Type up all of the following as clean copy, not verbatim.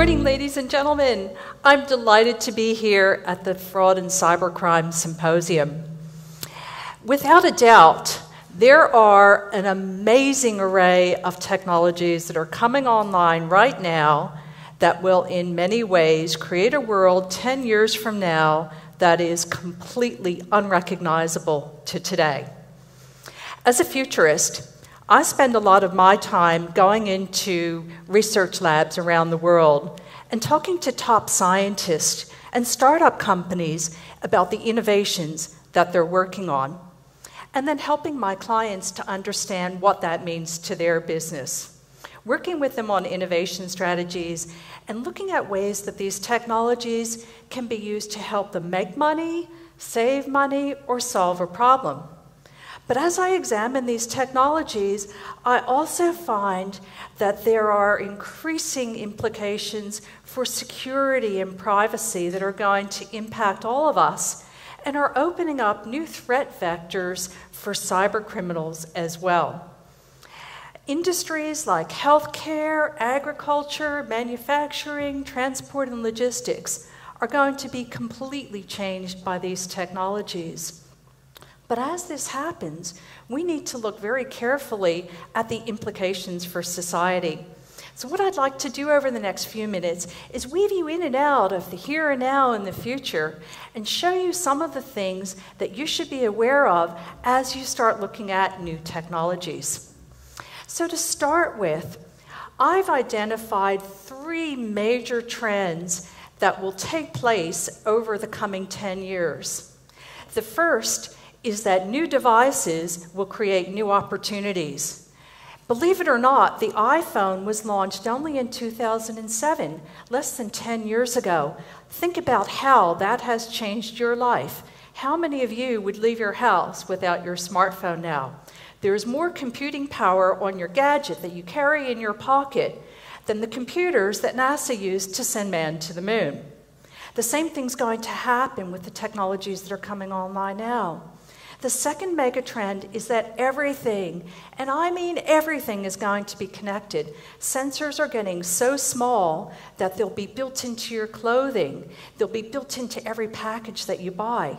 morning, ladies and gentlemen. I'm delighted to be here at the Fraud and Cybercrime Symposium. Without a doubt, there are an amazing array of technologies that are coming online right now that will, in many ways, create a world 10 years from now that is completely unrecognizable to today. As a futurist, I spend a lot of my time going into research labs around the world and talking to top scientists and startup companies about the innovations that they're working on, and then helping my clients to understand what that means to their business. Working with them on innovation strategies and looking at ways that these technologies can be used to help them make money, save money, or solve a problem. But as I examine these technologies, I also find that there are increasing implications for security and privacy that are going to impact all of us and are opening up new threat vectors for cyber criminals as well. Industries like healthcare, agriculture, manufacturing, transport, and logistics are going to be completely changed by these technologies. But as this happens, we need to look very carefully at the implications for society. So what I'd like to do over the next few minutes is weave you in and out of the here and now and the future and show you some of the things that you should be aware of as you start looking at new technologies. So to start with, I've identified 3 major trends that will take place over the coming 10 years. The first is that new devices will create new opportunities. Believe it or not, the iPhone was launched only in 2007, less than 10 years ago. Think about how that has changed your life. How many of you would leave your house without your smartphone now? There's more computing power on your gadget that you carry in your pocket than the computers that NASA used to send man to the moon. The same thing's going to happen with the technologies that are coming online now. The second mega trend is that everything, and I mean everything, is going to be connected. Sensors are getting so small that they'll be built into your clothing. They'll be built into every package that you buy.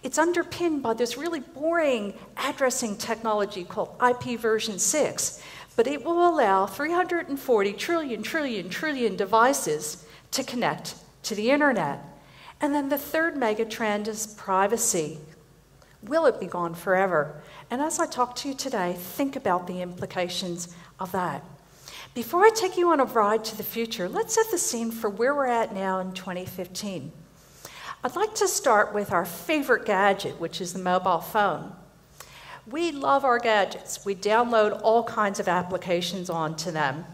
It's underpinned by this really boring addressing technology called IP version 6, but it will allow 340 trillion devices to connect to the internet. And then the third mega trend is privacy. Will it be gone forever? And as I talk to you today, think about the implications of that. Before I take you on a ride to the future, let's set the scene for where we're at now in 2015. I'd like to start with our favorite gadget, which is the mobile phone. We love our gadgets. We download all kinds of applications onto them.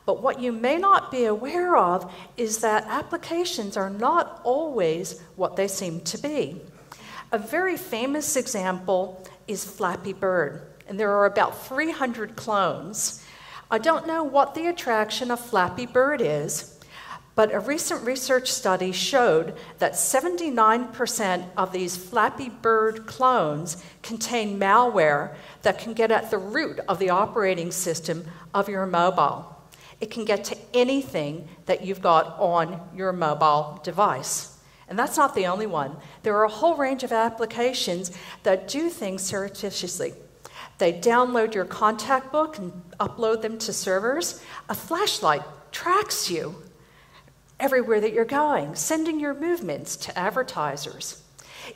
But what you may not be aware of is that applications are not always what they seem to be. A very famous example is Flappy Bird, and there are about 300 clones. I don't know what the attraction of Flappy Bird is, but a recent research study showed that 79% of these Flappy Bird clones contain malware that can get at the root of the operating system of your mobile. It can get to anything that you've got on your mobile device. And that's not the only one. There are a whole range of applications that do things surreptitiously. They download your contact book and upload them to servers. A flashlight tracks you everywhere that you're going, sending your movements to advertisers.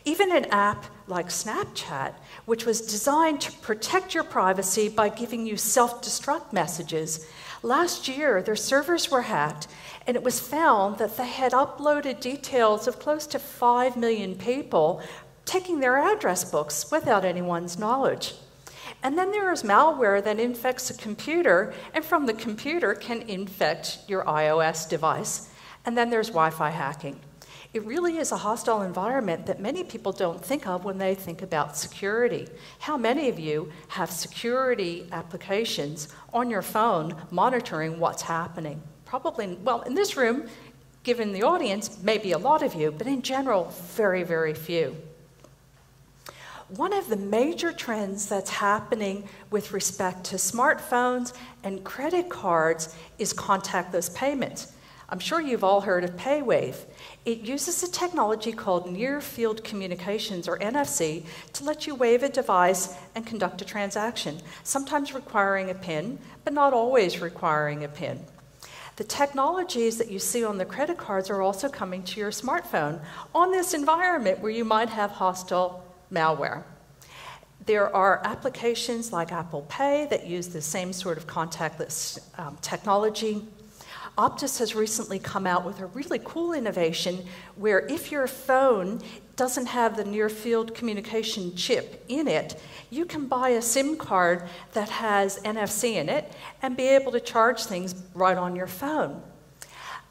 Even an app like Snapchat, which was designed to protect your privacy by giving you self-destruct messages, last year their servers were hacked, and it was found that they had uploaded details of close to 5 million people taking their address books without anyone's knowledge. And then there is malware that infects a computer, and from the computer can infect your iOS device. And then there's Wi-Fi hacking. It really is a hostile environment that many people don't think of when they think about security. How many of you have security applications on your phone monitoring what's happening? Probably, well, in this room, given the audience, maybe a lot of you, but in general, very, very few. One of the major trends that's happening with respect to smartphones and credit cards is contactless payments. I'm sure you've all heard of PayWave. It uses a technology called Near Field Communications, or NFC, to let you wave a device and conduct a transaction, sometimes requiring a PIN, but not always requiring a PIN. The technologies that you see on the credit cards are also coming to your smartphone on this environment where you might have hostile malware. There are applications like Apple Pay that use the same sort of contactless technology. Optus has recently come out with a really cool innovation where if your phone doesn't have the near field communication chip in it, you can buy a SIM card that has NFC in it and be able to charge things right on your phone.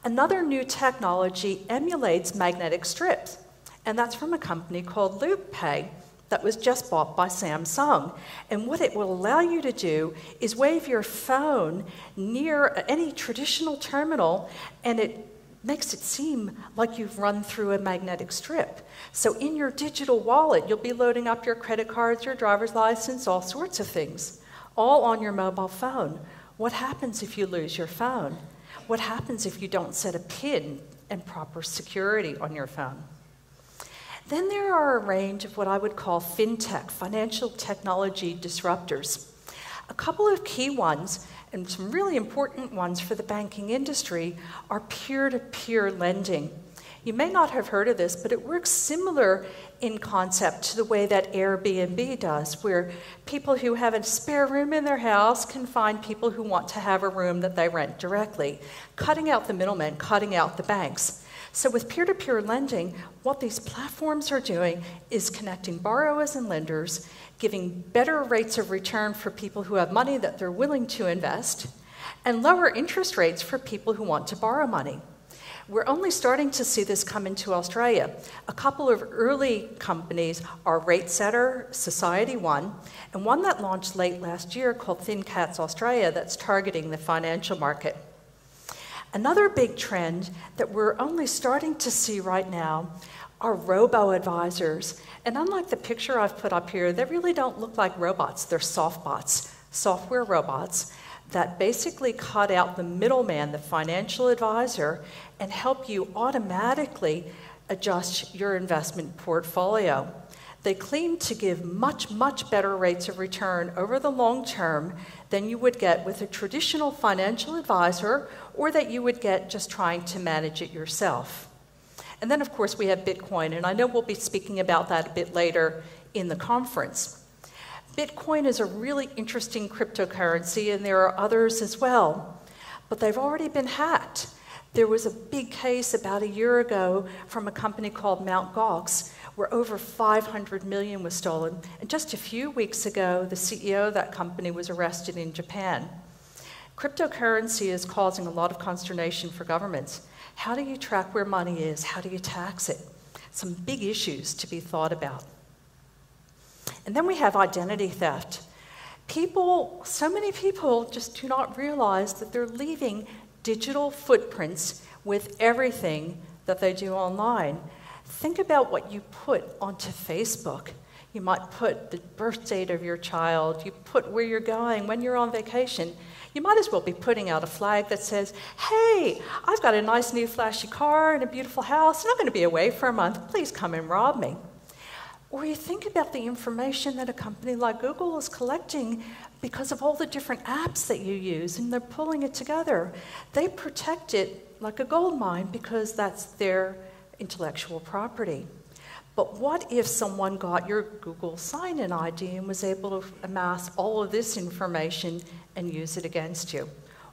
Another new technology emulates magnetic strips, and that's from a company called LoopPay that was just bought by Samsung. And what it will allow you to do is wave your phone near any traditional terminal, and it makes it seem like you've run through a magnetic strip. So in your digital wallet, you'll be loading up your credit cards, your driver's license, all sorts of things, all on your mobile phone. What happens if you lose your phone? What happens if you don't set a PIN and proper security on your phone? Then there are a range of what I would call fintech, financial technology disruptors. A couple of key ones, and some really important ones for the banking industry, are peer-to-peer lending. You may not have heard of this, but it works similar in concept to the way that Airbnb does, where people who have a spare room in their house can find people who want to have a room that they rent directly, cutting out the middlemen, cutting out the banks. So with peer-to-peer lending, what these platforms are doing is connecting borrowers and lenders, giving better rates of return for people who have money that they're willing to invest, and lower interest rates for people who want to borrow money. We're only starting to see this come into Australia. A couple of early companies are RateSetter, Society One, and one that launched late last year called Thin Cats Australia that's targeting the financial market. Another big trend that we're only starting to see right now are robo-advisors. And unlike the picture I've put up here, they really don't look like robots. They're softbots, software robots that basically cut out the middleman, the financial advisor, and help you automatically adjust your investment portfolio. They claim to give much, much better rates of return over the long term than you would get with a traditional financial advisor or that you would get just trying to manage it yourself. And then, of course, we have Bitcoin, and I know we'll be speaking about that a bit later in the conference. Bitcoin is a really interesting cryptocurrency, and there are others as well, but they've already been hacked. There was a big case about a year ago from a company called Mt. Gox, where over 500 million was stolen. And just a few weeks ago, the CEO of that company was arrested in Japan. Cryptocurrency is causing a lot of consternation for governments. How do you track where money is? How do you tax it? Some big issues to be thought about. And then we have identity theft. So many people just do not realize that they're leaving digital footprints with everything that they do online. Think about what you put onto Facebook. You might put the birth date of your child, you put where you're going, when you're on vacation. You might as well be putting out a flag that says, hey, I've got a nice new flashy car and a beautiful house, and I'm going to be away for a month. Please come and rob me. Or you think about the information that a company like Google is collecting because of all the different apps that you use, and they're pulling it together. They protect it like a gold mine because that's their intellectual property. But what if someone got your Google sign-in ID and was able to amass all of this information and use it against you?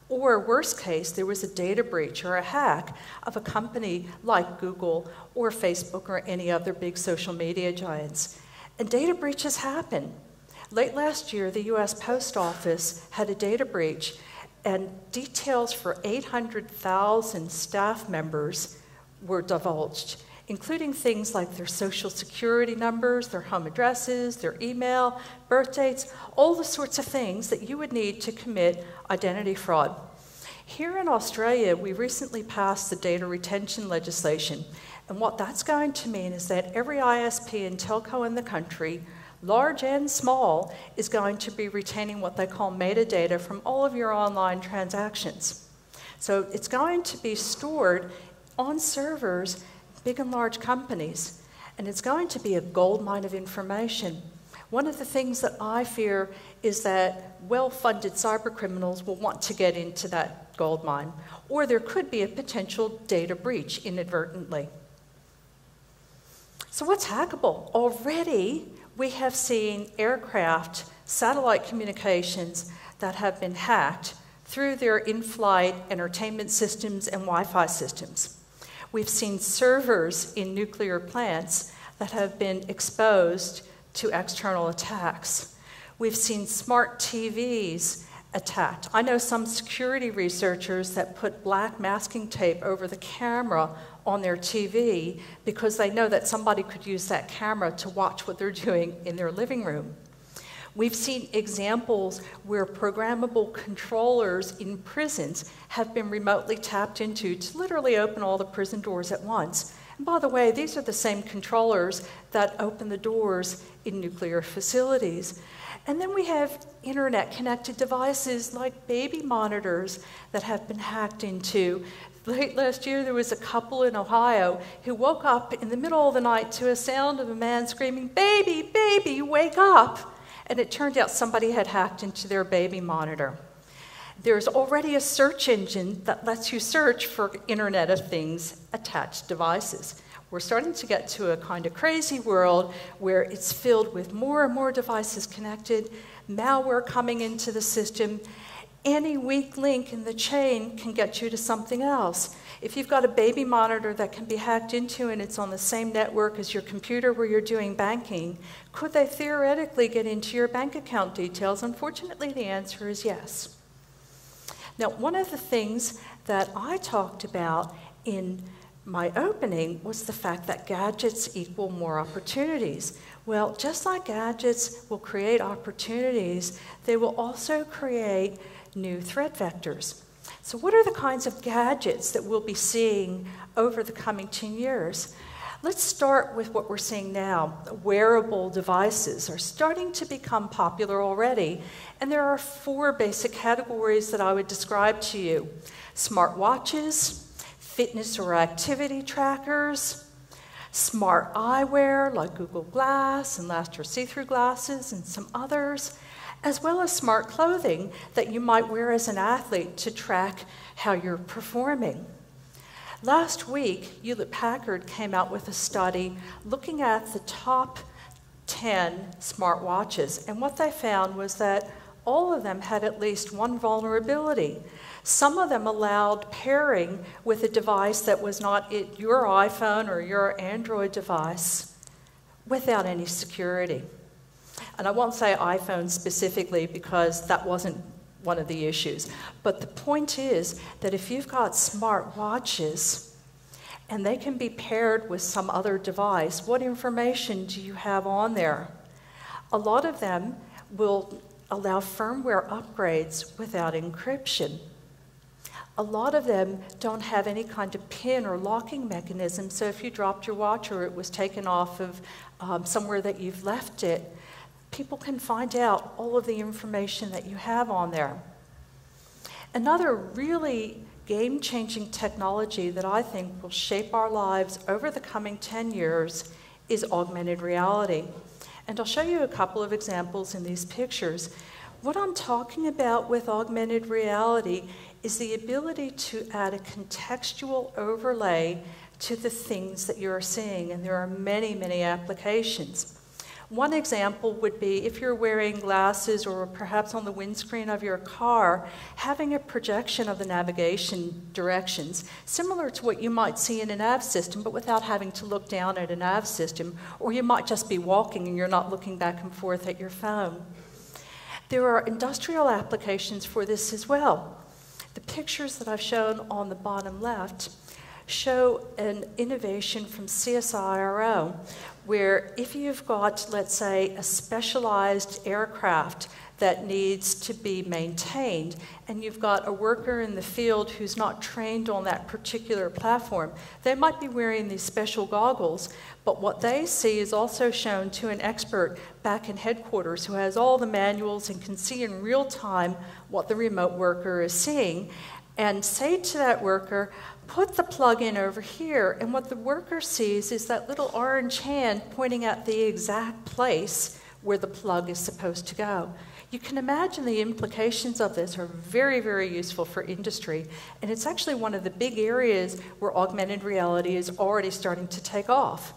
Or worst case, there was a data breach or a hack of a company like Google or Facebook or any other big social media giants. And data breaches happen. Late last year, the US Post Office had a data breach, and details for 800,000 staff members were divulged, including things like their social security numbers, their home addresses, their email, birth dates, all the sorts of things that you would need to commit identity fraud. Here in Australia, we recently passed the data retention legislation, and what that's going to mean is that every ISP and telco in the country, large and small, is going to be retaining what they call metadata from all of your online transactions. So it's going to be stored on servers, big and large companies, and it's going to be a goldmine of information. One of the things that I fear is that well-funded cybercriminals will want to get into that goldmine, or there could be a potential data breach inadvertently. So what's hackable? Already, we have seen aircraft, satellite communications that have been hacked through their in-flight entertainment systems and Wi-Fi systems. We've seen servers in nuclear plants that have been exposed to external attacks. We've seen smart TVs attacked. I know some security researchers that put black masking tape over the camera on their TV because they know that somebody could use that camera to watch what they're doing in their living room. We've seen examples where programmable controllers in prisons have been remotely tapped into to literally open all the prison doors at once. And by the way, these are the same controllers that open the doors in nuclear facilities. And then we have internet-connected devices like baby monitors that have been hacked into. Late last year, there was a couple in Ohio who woke up in the middle of the night to a sound of a man screaming, "Baby, baby, wake up!" And it turned out somebody had hacked into their baby monitor. There's already a search engine that lets you search for Internet of Things attached devices. We're starting to get to a kind of crazy world where it's filled with more and more devices connected, malware coming into the system. Any weak link in the chain can get you to something else. If you've got a baby monitor that can be hacked into and it's on the same network as your computer where you're doing banking, could they theoretically get into your bank account details? Unfortunately, the answer is yes. Now, one of the things that I talked about in my opening was the fact that gadgets equal more opportunities. Well, just like gadgets will create opportunities, they will also create new threat vectors. So what are the kinds of gadgets that we'll be seeing over the coming 10 years? Let's start with what we're seeing now. Wearable devices are starting to become popular already, and there are 4 basic categories that I would describe to you. Smartwatches, fitness or activity trackers, smart eyewear like Google Glass and Lastra see-through glasses and some others, as well as smart clothing that you might wear as an athlete to track how you're performing. Last week, Hewlett-Packard came out with a study looking at the top 10 smartwatches, and what they found was that all of them had at least one vulnerability. Some of them allowed pairing with a device that was not your iPhone or your Android device without any security. And I won't say iPhone specifically because that wasn't one of the issues. But the point is that if you've got smart watches and they can be paired with some other device, what information do you have on there? A lot of them will allow firmware upgrades without encryption. A lot of them don't have any kind of pin or locking mechanism, so if you dropped your watch or it was taken off of somewhere that you've left it, people can find out all of the information that you have on there. Another really game-changing technology that I think will shape our lives over the coming 10 years is augmented reality. And I'll show you a couple of examples in these pictures. What I'm talking about with augmented reality is the ability to add a contextual overlay to the things that you're seeing, and there are many, many applications. One example would be if you're wearing glasses or perhaps on the windscreen of your car, having a projection of the navigation directions, similar to what you might see in a nav system, but without having to look down at a nav system, or you might just be walking and you're not looking back and forth at your phone. There are industrial applications for this as well. The pictures that I've shown on the bottom left show an innovation from CSIRO, where if you've got, let's say, a specialized aircraft that needs to be maintained, and you've got a worker in the field who's not trained on that particular platform, they might be wearing these special goggles, but what they see is also shown to an expert back in headquarters who has all the manuals and can see in real time what the remote worker is seeing. and say to that worker, put the plug in over here. And what the worker sees is that little orange hand pointing at the exact place where the plug is supposed to go. You can imagine the implications of this are very, very useful for industry. And it's actually one of the big areas where augmented reality is already starting to take off.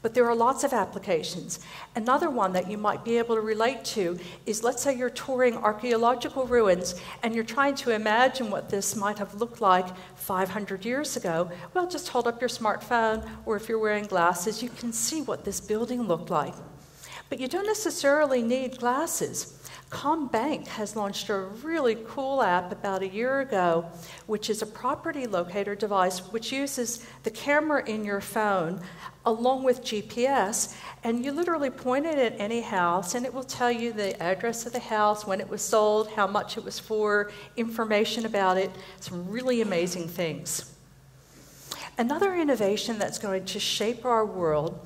But there are lots of applications. Another one that you might be able to relate to is, let's say you're touring archaeological ruins and you're trying to imagine what this might have looked like 500 years ago. Well, just hold up your smartphone, or if you're wearing glasses, you can see what this building looked like. But you don't necessarily need glasses. CommBank has launched a really cool app about a year ago, which is a property locator device which uses the camera in your phone along with GPS, and you literally point it at any house and it will tell you the address of the house, when it was sold, how much it was for, information about it, some really amazing things. Another innovation that's going to shape our world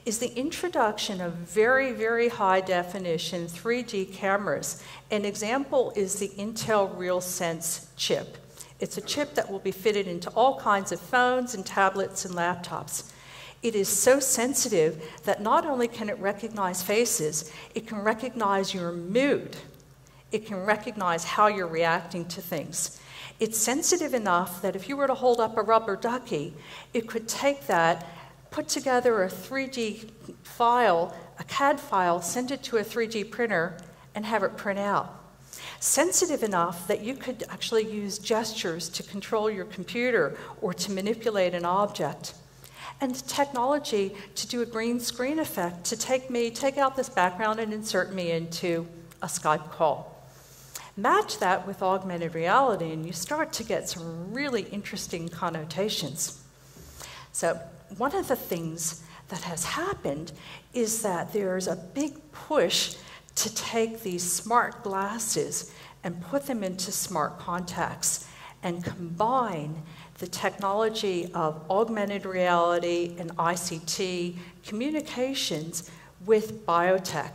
is the introduction of very, very high definition 3D cameras. An example is the Intel RealSense chip. It's a chip that will be fitted into all kinds of phones and tablets and laptops. It is so sensitive that not only can it recognize faces, it can recognize your mood. It can recognize how you're reacting to things. It's sensitive enough that if you were to hold up a rubber ducky, it could take that, put together a 3D file, a CAD file, send it to a 3D printer, and have it print out. Sensitive enough that you could actually use gestures to control your computer or to manipulate an object. And technology to do a green screen effect, to take out this background and insert me into a Skype call. Match that with augmented reality and you start to get some really interesting connotations. So one of the things that has happened is that there's a big push to take these smart glasses and put them into smart contacts and combine the technology of augmented reality and ICT communications with biotech.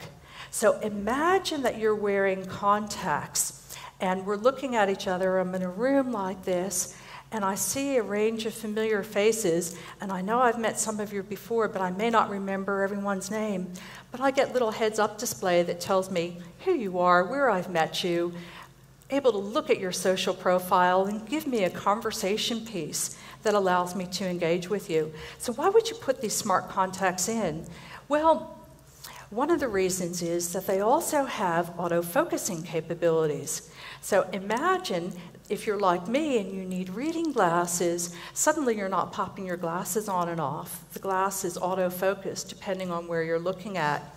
So imagine that you're wearing contacts and we're looking at each other. I'm in a room like this and I see a range of familiar faces, and I know I've met some of you before, but I may not remember everyone's name. But I get little heads-up display that tells me who you are, where I've met you, able to look at your social profile and give me a conversation piece that allows me to engage with you. So why would you put these smart contacts in? Well, one of the reasons is that they also have auto-focusing capabilities. So imagine if you're like me and you need reading glasses, suddenly you're not popping your glasses on and off. The glass is auto-focused depending on where you're looking at.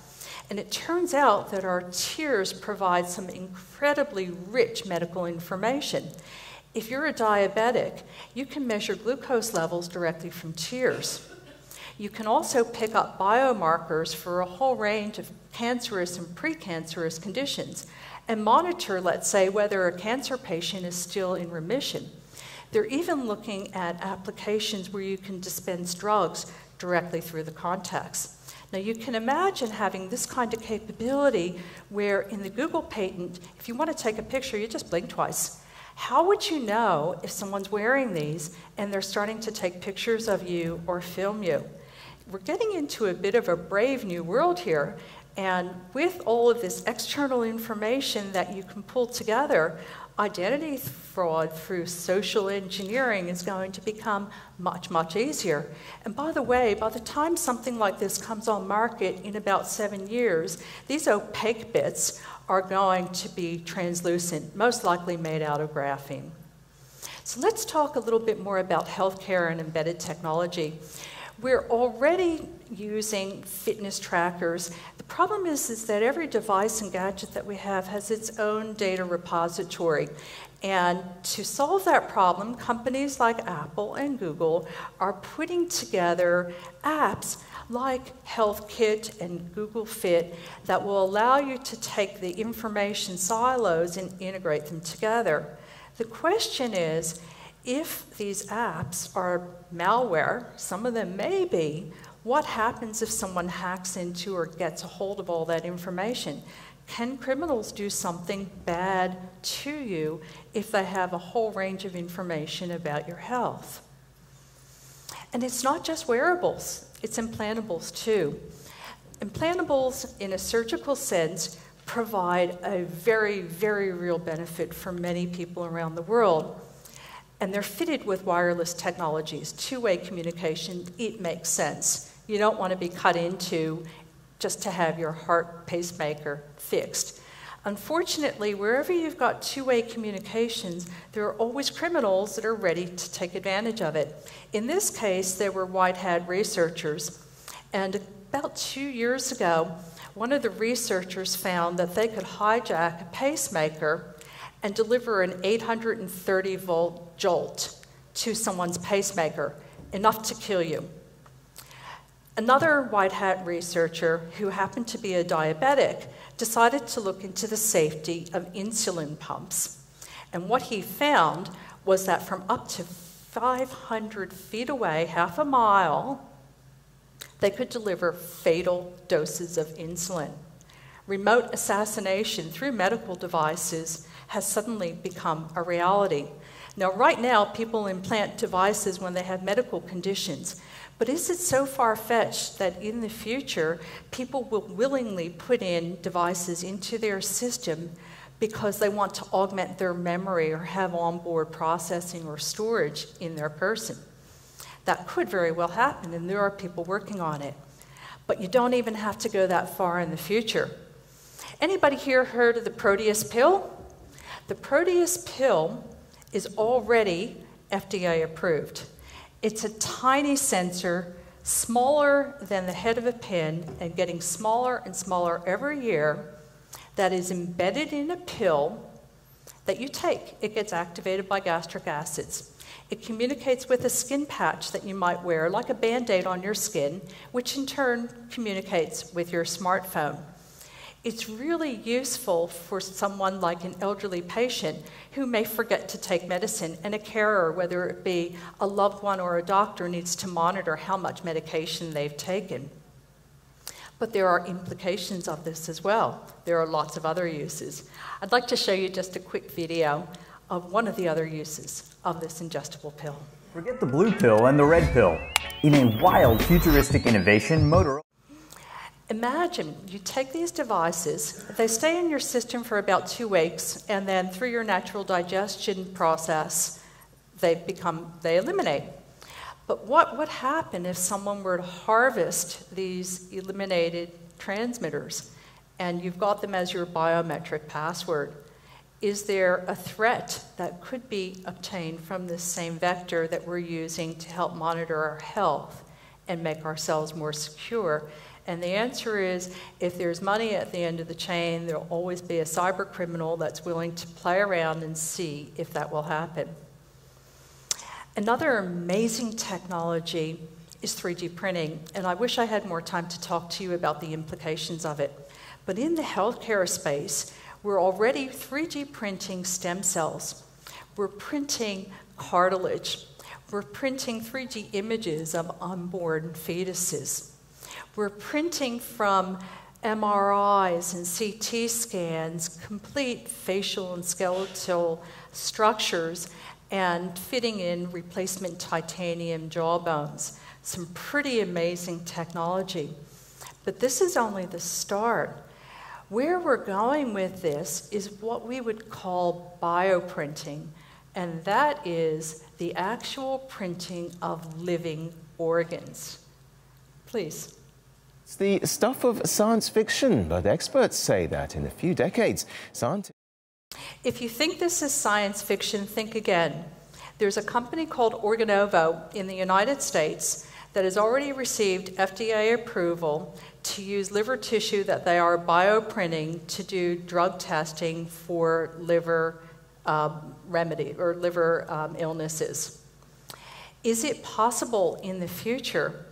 And it turns out that our tears provide some incredibly rich medical information. If you're a diabetic, you can measure glucose levels directly from tears. You can also pick up biomarkers for a whole range of cancerous and precancerous conditions and monitor, let's say, whether a cancer patient is still in remission. They're even looking at applications where you can dispense drugs directly through the contacts. Now you can imagine having this kind of capability where in the Google patent, if you want to take a picture, you just blink twice. How would you know if someone's wearing these and they're starting to take pictures of you or film you? We're getting into a bit of a brave new world here, and with all of this external information that you can pull together, identity fraud through social engineering is going to become much, much easier. And by the way, by the time something like this comes on market in about 7 years, these opaque bits are going to be translucent, most likely made out of graphene. So let's talk a little bit more about healthcare and embedded technology. We're already using fitness trackers. The problem is that every device and gadget that we have has its own data repository. And to solve that problem, companies like Apple and Google are putting together apps like HealthKit and Google Fit that will allow you to take the information silos and integrate them together. The question is, if these apps are malware, some of them may be, what happens if someone hacks into or gets a hold of all that information? Can criminals do something bad to you if they have a whole range of information about your health? And it's not just wearables, it's implantables too. Implantables, in a surgical sense, provide a very, very real benefit for many people around the world. And they're fitted with wireless technologies, two-way communication. It makes sense. You don't want to be cut into just to have your heart pacemaker fixed. Unfortunately, wherever you've got two-way communications, there are always criminals that are ready to take advantage of it. In this case, there were white hat researchers, and about 2 years ago, one of the researchers found that they could hijack a pacemaker and deliver an 830-volt jolt to someone's pacemaker, enough to kill you. Another white hat researcher, who happened to be a diabetic, decided to look into the safety of insulin pumps. And what he found was that from up to 500 feet away, half a mile, they could deliver fatal doses of insulin. Remote assassination through medical devices has suddenly become a reality. Now, right now, people implant devices when they have medical conditions. But is it so far-fetched that in the future, people will willingly put in devices into their system because they want to augment their memory or have onboard processing or storage in their person? That could very well happen, and there are people working on it. But you don't even have to go that far in the future. Anybody here heard of the Proteus pill? The Proteus pill is already FDA approved. It's a tiny sensor, smaller than the head of a pin and getting smaller and smaller every year, that is embedded in a pill that you take. It gets activated by gastric acids. It communicates with a skin patch that you might wear, like a Band-Aid on your skin, which in turn communicates with your smartphone. It's really useful for someone like an elderly patient who may forget to take medicine, and a carer, whether it be a loved one or a doctor, needs to monitor how much medication they've taken. But there are implications of this as well. There are lots of other uses. I'd like to show you just a quick video of one of the other uses of this ingestible pill. Forget the blue pill and the red pill. In a wild futuristic innovation, Motorola... Imagine you take these devices, they stay in your system for about 2 weeks, and then through your natural digestion process, they eliminate. But what would happen if someone were to harvest these eliminated transmitters and you've got them as your biometric password? Is there a threat that could be obtained from this same vector that we're using to help monitor our health and make ourselves more secure? And the answer is, if there's money at the end of the chain, there'll always be a cyber criminal that's willing to play around and see if that will happen. Another amazing technology is 3D printing, and I wish I had more time to talk to you about the implications of it. But in the healthcare space, we're already 3D printing stem cells. We're printing cartilage. We're printing 3D images of unborn fetuses. We're printing from MRIs and CT scans, complete facial and skeletal structures, and fitting in replacement titanium jawbones. Some pretty amazing technology. But this is only the start. Where we're going with this is what we would call bioprinting, and that is the actual printing of living organs. Please. It's the stuff of science fiction, but experts say that in a few decades, scientists... If you think this is science fiction, think again. There's a company called Organovo in the United States that has already received FDA approval to use liver tissue that they are bioprinting to do drug testing for liver remedy or liver illnesses. Is it possible in the future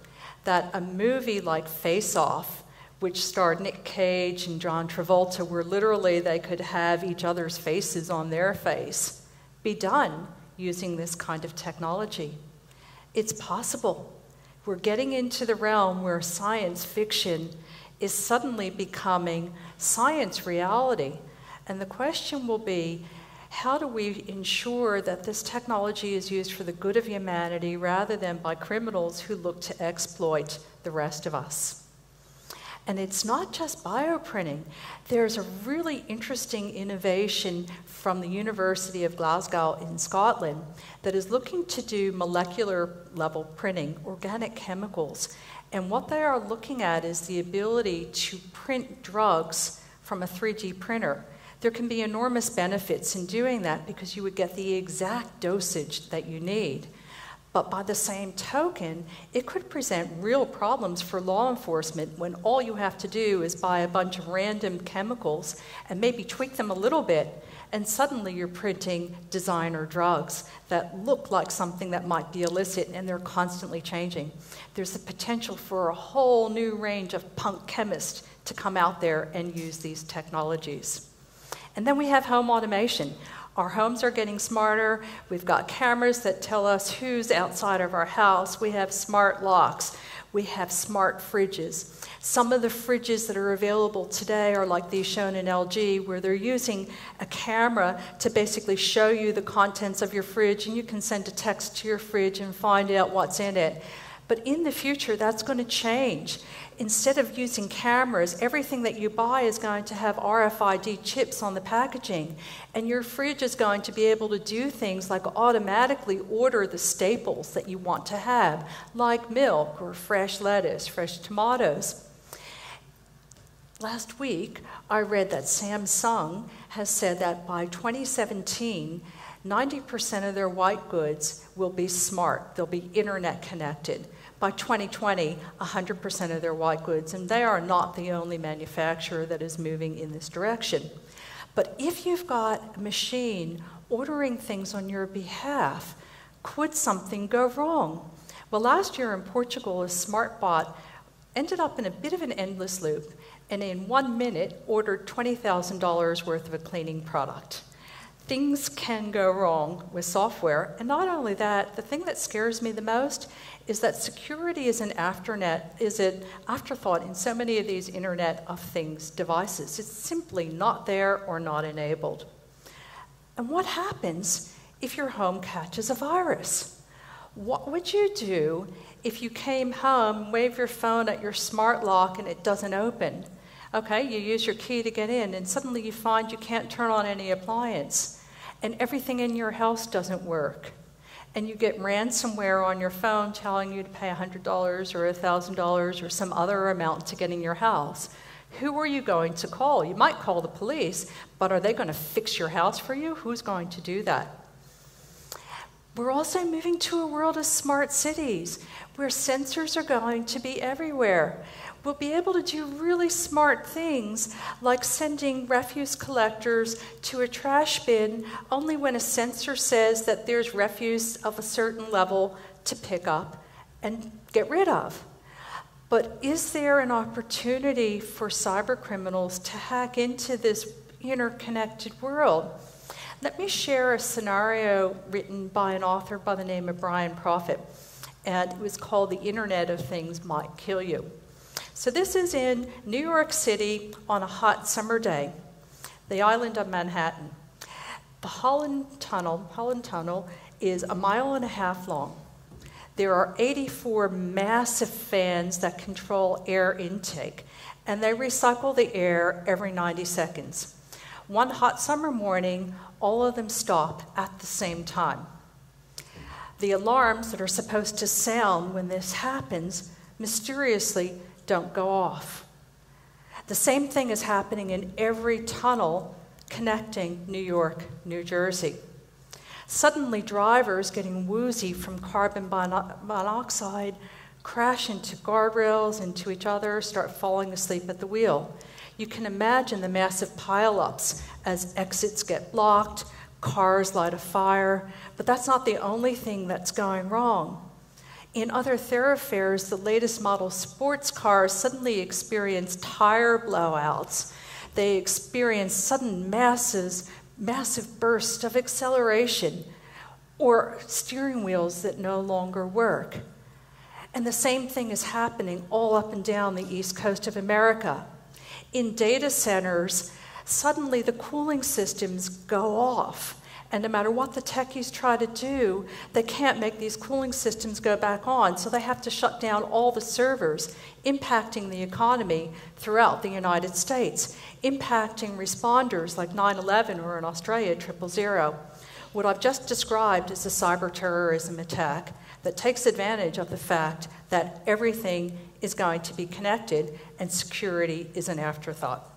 that a movie like Face Off, which starred Nick Cage and John Travolta, where literally they could have each other's faces on their face, be done using this kind of technology? It's possible. We're getting into the realm where science fiction is suddenly becoming science reality. And the question will be, how do we ensure that this technology is used for the good of humanity rather than by criminals who look to exploit the rest of us? And it's not just bioprinting. There's a really interesting innovation from the University of Glasgow in Scotland that is looking to do molecular level printing, organic chemicals. And what they are looking at is the ability to print drugs from a 3D printer. There can be enormous benefits in doing that because you would get the exact dosage that you need. But by the same token, it could present real problems for law enforcement when all you have to do is buy a bunch of random chemicals and maybe tweak them a little bit, and suddenly you're printing designer drugs that look like something that might be illicit, and they're constantly changing. There's the potential for a whole new range of punk chemists to come out there and use these technologies. And then we have home automation. Our homes are getting smarter. We've got cameras that tell us who's outside of our house. We have smart locks. We have smart fridges. Some of the fridges that are available today are like these shown in LG, where they're using a camera to basically show you the contents of your fridge, and you can send a text to your fridge and find out what's in it. But in the future, that's going to change. Instead of using cameras, everything that you buy is going to have RFID chips on the packaging. And your fridge is going to be able to do things like automatically order the staples that you want to have, like milk or fresh lettuce, fresh tomatoes. Last week, I read that Samsung has said that by 2017, 90% of their white goods will be smart. They'll be internet connected. By 2020, 100% of their white goods, and they are not the only manufacturer that is moving in this direction. But if you've got a machine ordering things on your behalf, could something go wrong? Well, last year in Portugal, a smart bot ended up in a bit of an endless loop, and in 1 minute ordered $20,000 worth of a cleaning product. Things can go wrong with software, and not only that, the thing that scares me the most is that security is an afterthought in so many of these Internet of Things devices. It's simply not there or not enabled. And what happens if your home catches a virus? What would you do if you came home, wave your phone at your smart lock, and it doesn't open? Okay, you use your key to get in, and suddenly you find you can't turn on any appliance, and everything in your house doesn't work. And you get ransomware on your phone telling you to pay $100 or $1,000 or some other amount to get in your house. Who are you going to call? You might call the police, but are they going to fix your house for you? Who's going to do that? We're also moving to a world of smart cities where sensors are going to be everywhere. We'll be able to do really smart things like sending refuse collectors to a trash bin only when a sensor says that there's refuse of a certain level to pick up and get rid of. But is there an opportunity for cyber criminals to hack into this interconnected world? Let me share a scenario written by an author by the name of Brian Prophet, and it was called The Internet of Things Might Kill You. So this is in New York City on a hot summer day, the island of Manhattan. The Holland Tunnel is 1.5 miles long. There are 84 massive fans that control air intake, and they recycle the air every 90 seconds. One hot summer morning, all of them stop at the same time. The alarms that are supposed to sound when this happens mysteriously don't go off. The same thing is happening in every tunnel connecting New York, New Jersey. Suddenly, drivers getting woozy from carbon monoxide crash into guardrails, into each other, start falling asleep at the wheel. You can imagine the massive pileups as exits get blocked, cars light a fire, but that's not the only thing that's going wrong. In other thoroughfares, the latest model sports cars suddenly experience tire blowouts. They experience sudden massive bursts of acceleration or steering wheels that no longer work. And the same thing is happening all up and down the East Coast of America. In data centers, suddenly the cooling systems go off. And no matter what the techies try to do, they can't make these cooling systems go back on. So they have to shut down all the servers, impacting the economy throughout the United States, impacting responders like 9/11 or in Australia, 000. What I've just described is a cyber terrorism attack that takes advantage of the fact that everything is going to be connected and security is an afterthought.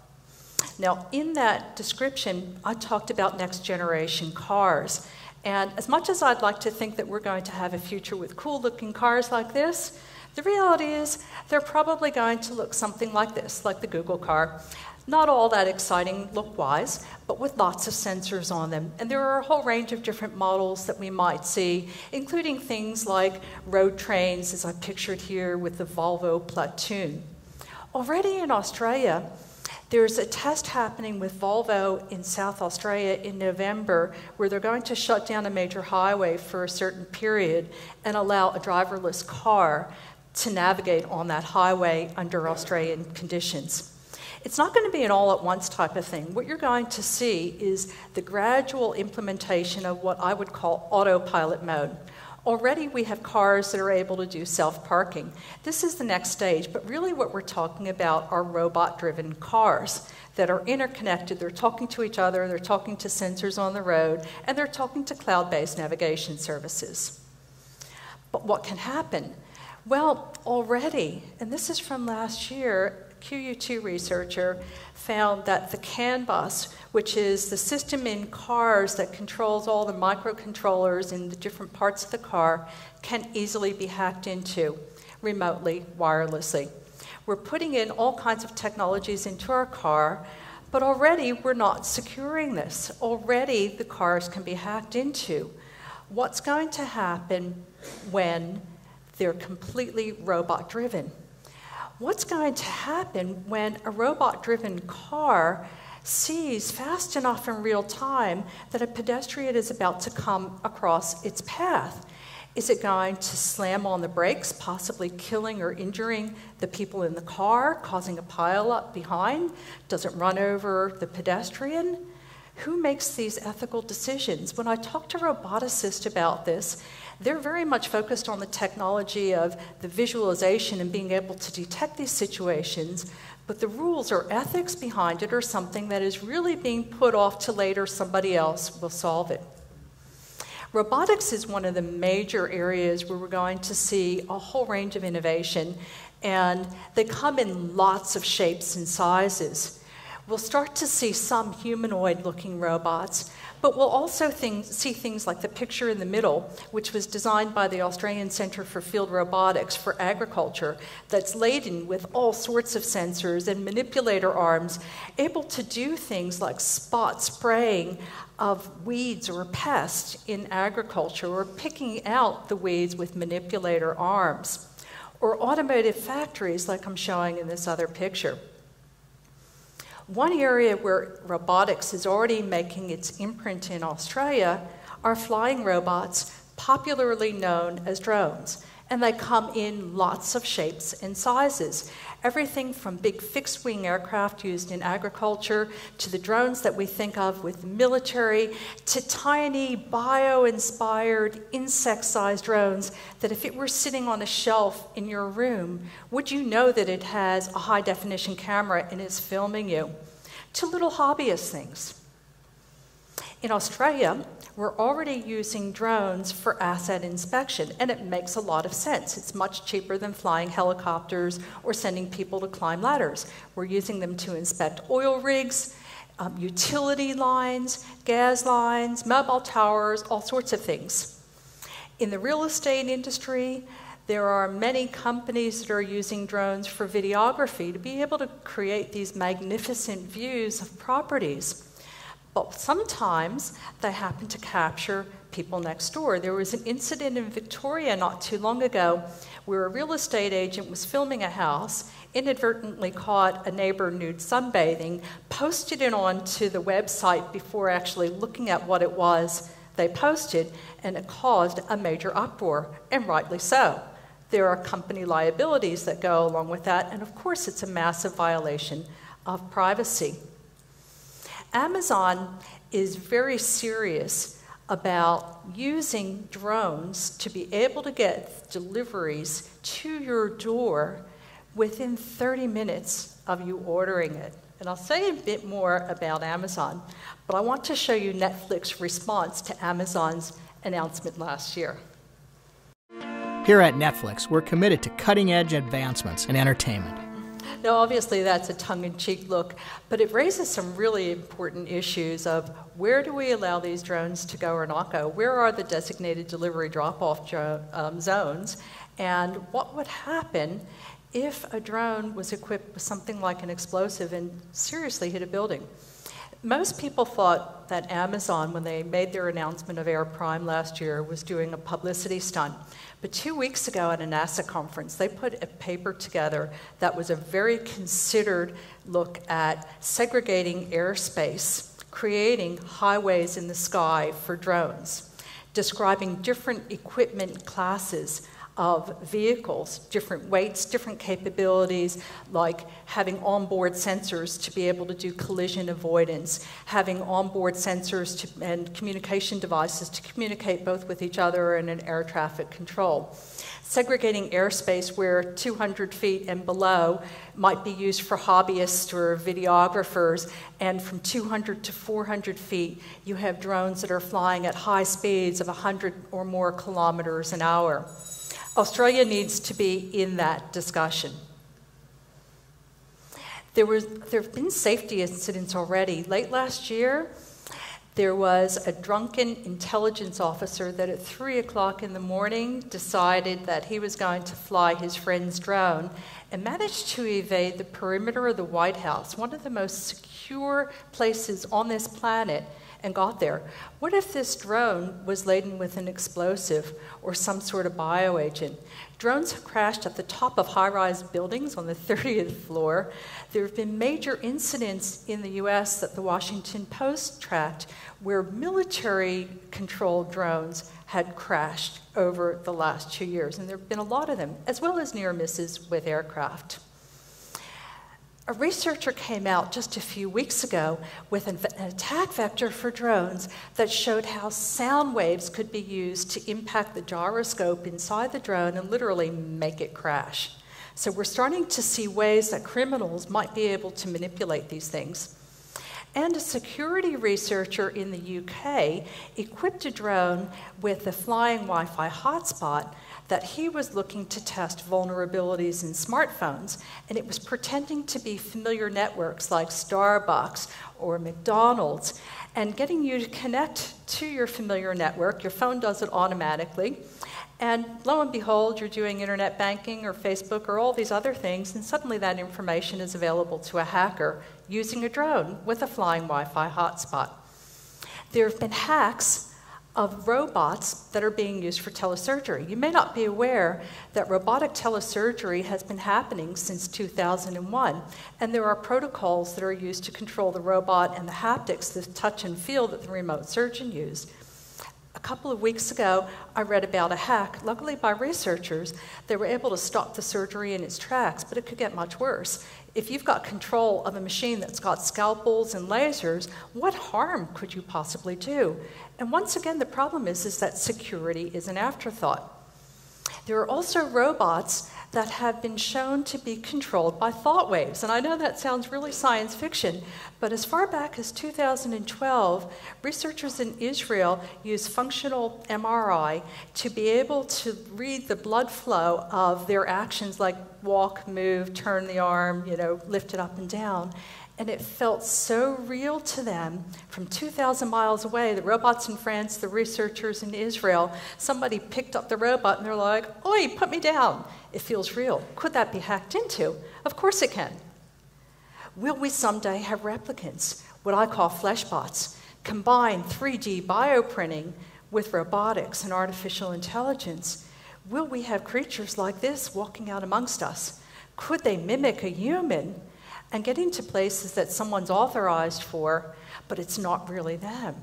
Now, in that description, I talked about next generation cars. And as much as I'd like to think that we're going to have a future with cool looking cars like this, the reality is they're probably going to look something like this, like the Google car. Not all that exciting look-wise, but with lots of sensors on them. And there are a whole range of different models that we might see, including things like road trains, as I pictured here with the Volvo Platoon. Already in Australia, there's a test happening with Volvo in South Australia in November where they're going to shut down a major highway for a certain period and allow a driverless car to navigate on that highway under Australian conditions. It's not going to be an all-at-once type of thing. What you're going to see is the gradual implementation of what I would call autopilot mode. Already we have cars that are able to do self-parking. This is the next stage, but really what we're talking about are robot-driven cars that are interconnected. They're talking to each other, they're talking to sensors on the road, and they're talking to cloud-based navigation services. But what can happen? Well, already, and this is from last year, QU2 researcher found that the CAN bus, which is the system in cars that controls all the microcontrollers in the different parts of the car, can easily be hacked into remotely, wirelessly. We're putting in all kinds of technologies into our car, but already we're not securing this. Already the cars can be hacked into. What's going to happen when they're completely robot-driven? What's going to happen when a robot-driven car sees fast enough in real time that a pedestrian is about to come across its path? Is it going to slam on the brakes, possibly killing or injuring the people in the car, causing a pileup behind? Does it run over the pedestrian? Who makes these ethical decisions? When I talk to roboticists about this, they're very much focused on the technology of the visualization and being able to detect these situations, but the rules or ethics behind it are something that is really being put off to later. Somebody else will solve it. Robotics is one of the major areas where we're going to see a whole range of innovation, and they come in lots of shapes and sizes. We'll start to see some humanoid-looking robots, but we'll also see things like the picture in the middle, which was designed by the Australian Centre for Field Robotics for Agriculture, that's laden with all sorts of sensors and manipulator arms, able to do things like spot spraying of weeds or pests in agriculture, or picking out the weeds with manipulator arms, or automotive factories like I'm showing in this other picture. One area where robotics is already making its imprint in Australia are flying robots, popularly known as drones. And they come in lots of shapes and sizes. Everything from big fixed-wing aircraft used in agriculture to the drones that we think of with the military to tiny bio-inspired insect-sized drones that if it were sitting on a shelf in your room, would you know that it has a high-definition camera and is filming you? To little hobbyist things. In Australia, we're already using drones for asset inspection, and it makes a lot of sense. It's much cheaper than flying helicopters or sending people to climb ladders. We're using them to inspect oil rigs, utility lines, gas lines, mobile towers, all sorts of things. In the real estate industry, there are many companies that are using drones for videography to be able to create these magnificent views of properties. But sometimes they happen to capture people next door. There was an incident in Victoria not too long ago where a real estate agent was filming a house, inadvertently caught a neighbor nude sunbathing, posted it onto the website before actually looking at what it was they posted, and it caused a major uproar, and rightly so. There are company liabilities that go along with that, and of course it's a massive violation of privacy. Amazon is very serious about using drones to be able to get deliveries to your door within 30 minutes of you ordering it. And I'll say a bit more about Amazon, but I want to show you Netflix's response to Amazon's announcement last year. Here at Netflix, we're committed to cutting-edge advancements in entertainment. Now, obviously, that's a tongue-in-cheek look, but it raises some really important issues of where do we allow these drones to go or not go? Where are the designated delivery drop-off zones? And what would happen if a drone was equipped with something like an explosive and seriously hit a building? Most people thought that Amazon, when they made their announcement of Air Prime last year, was doing a publicity stunt. But 2 weeks ago at a NASA conference, they put a paper together that was a very considered look at segregating airspace, creating highways in the sky for drones, describing different equipment classes of vehicles, different weights, different capabilities, like having onboard sensors to be able to do collision avoidance, having onboard sensors and communication devices to communicate both with each other and in air traffic control. Segregating airspace where 200 feet and below might be used for hobbyists or videographers, and from 200 to 400 feet, you have drones that are flying at high speeds of 100 or more kilometers an hour. Australia needs to be in that discussion. There have been safety incidents already. Late last year, there was a drunken intelligence officer that at 3 o'clock in the morning decided that he was going to fly his friend's drone and managed to evade the perimeter of the White House, one of the most secure places on this planet, and got there. What if this drone was laden with an explosive or some sort of bioagent? Drones have crashed at the top of high-rise buildings on the 30th floor. There have been major incidents in the US that the Washington Post tracked where military-controlled drones had crashed over the last 2 years, and there have been a lot of them, as well as near misses with aircraft. A researcher came out just a few weeks ago with an attack vector for drones that showed how sound waves could be used to impact the gyroscope inside the drone and literally make it crash. So we're starting to see ways that criminals might be able to manipulate these things. And a security researcher in the UK equipped a drone with a flying Wi-Fi hotspot that he was looking to test vulnerabilities in smartphones, and it was pretending to be familiar networks like Starbucks or McDonald's, and getting you to connect to your familiar network. Your phone does it automatically, and lo and behold, you're doing internet banking or Facebook or all these other things, and suddenly that information is available to a hacker using a drone with a flying Wi-Fi hotspot. There have been hacks of robots that are being used for telesurgery. You may not be aware that robotic telesurgery has been happening since 2001, and there are protocols that are used to control the robot and the haptics, the touch and feel that the remote surgeon used. A couple of weeks ago, I read about a hack, luckily by researchers. They were able to stop the surgery in its tracks, but it could get much worse. If you've got control of a machine that's got scalpels and lasers, what harm could you possibly do? And once again, the problem is that security is an afterthought. There are also robots that have been shown to be controlled by thought waves. And I know that sounds really science fiction, but as far back as 2012, researchers in Israel used functional MRI to be able to read the blood flow of their actions like walk, move, turn the arm, lift it up and down. And it felt so real to them from 2,000 miles away. The robots in France, the researchers in Israel, somebody picked up the robot and they're like, "Oi, put me down." It feels real. Could that be hacked into? Of course it can. Will we someday have replicants, what I call fleshbots, combine 3D bioprinting with robotics and artificial intelligence? Will we have creatures like this walking out amongst us? Could they mimic a human and get into places that someone's authorized for, but it's not really them?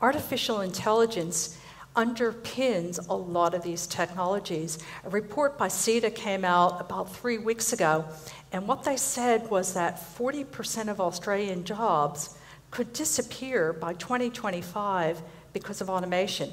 Artificial intelligence underpins a lot of these technologies. A report by CETA came out about 3 weeks ago, and what they said was that 40% of Australian jobs could disappear by 2025 because of automation.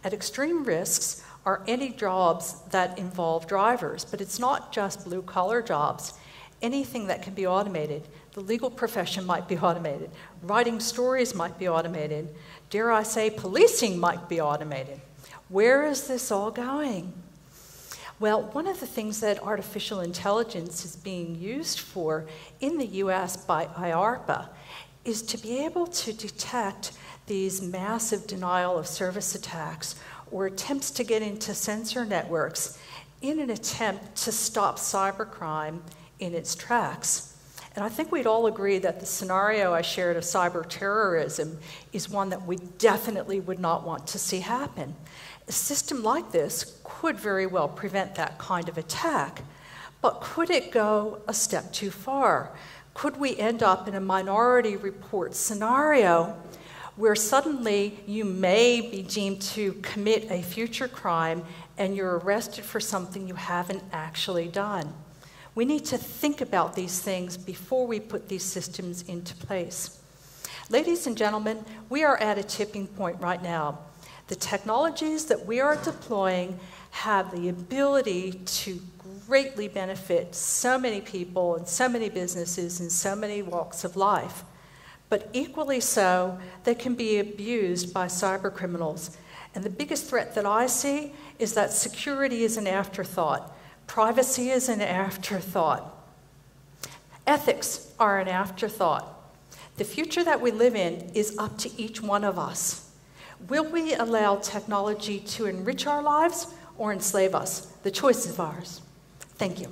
At extreme risks are any jobs that involve drivers, but it's not just blue-collar jobs. Anything that can be automated. The legal profession might be automated. Writing stories might be automated. Dare I say, policing might be automated. Where is this all going? Well, one of the things that artificial intelligence is being used for in the US by IARPA is to be able to detect these massive denial of service attacks or attempts to get into sensor networks in an attempt to stop cybercrime in its tracks. And I think we'd all agree that the scenario I shared of cyber terrorism is one that we definitely would not want to see happen. A system like this could very well prevent that kind of attack, but could it go a step too far? Could we end up in a minority report scenario where suddenly you may be deemed to commit a future crime and you're arrested for something you haven't actually done? We need to think about these things before we put these systems into place. Ladies and gentlemen, we are at a tipping point right now. The technologies that we are deploying have the ability to greatly benefit so many people and so many businesses in so many walks of life. But equally so, they can be abused by cyber criminals. And the biggest threat that I see is that security is an afterthought. Privacy is an afterthought. Ethics are an afterthought. The future that we live in is up to each one of us. Will we allow technology to enrich our lives or enslave us? The choice is ours. Thank you.